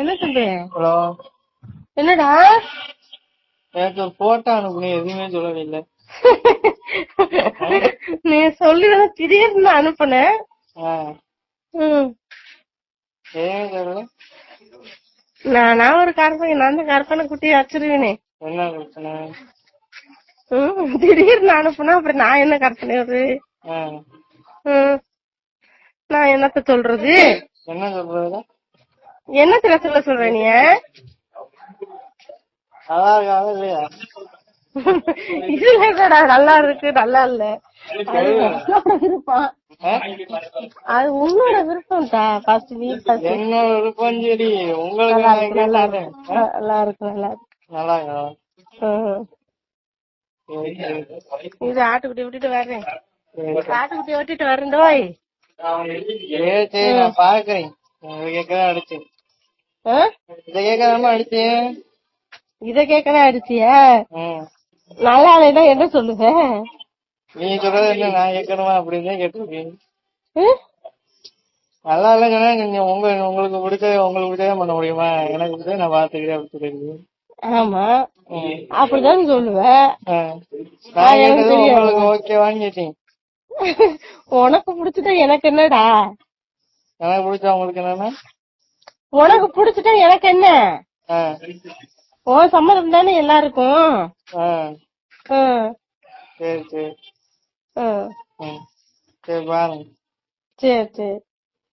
என்ன தம்பி? ஹலோ, என்னடா எனக்கு ஒரு போட்டோ அனுப்புனே, எதுவுமே சொல்லவே இல்ல. நீ சொல்லிதான் திடீர்னு அனுப்புனேன். நான் ஒரு கற்பனை, நான் தான் கற்பனை குட்டி வச்சிருவேனே. என்ன பிரச்சனை? திடீர்னு அனுப்புனா அப்புறம் நான் என்ன கற்பனை ஒரு நான் என்னத்த சொல்றது? என்ன சொல்றது? என்னத்துல சொல்ற நீ? நல்லா இருக்காது இல்லையா? இதுலடா நல்லா இருக்கு நல்லா இல்ல, விருப்பம். அது உன்னோட விருப்பம் தான். என்னோட விருப்பம். சரி, உங்களுக்கு நல்லா இருக்கு நல்லா இருக்கு நல்லா இருக்கா? இது ஆட்டுக்குட்டி விட்டுட்டு வர்றேன். ஆட்டுக்குட்டி விட்டுட்டு வரேன்டோய். சரி, நான் பாக்குறேன். கேக்கதான் அடிச்சேன். இத கேட்காம அடிச்சேன். இத கேட்கதான் அடிச்சியா? நல்லா இல்லைன்னா என்ன சொல்லுங்க? நீ சொல்றது என்ன, நான் கேட்கணுமா அப்படின்னு கேட்டிருக்கேன். நல்லா இல்ல சொன்னா உங்களுக்கு பிடிச்சதான் பண்ண முடியுமா? எனக்கு பிடிச்சத நான் பாத்துக்கிறேன் அப்படி சொல்லிருக்கேன். ஆமா, அப்படிதான் சொல்லுவேன். நான் கேட்டது உங்களுக்கு ஓகேவான்னு கேட்டேன். உனக்கு பிடிச்சதா எனக்கு என்னடா? எனக்கு பிடிச்சா உங்களுக்கு என்னன்னா? உனக்கு பிடிச்சிட்டா எனக்கு என்ன? உன் சம்மதம் தானே எல்லாருக்கும். சரி சரி சரி பாருங்க. சரி சரி.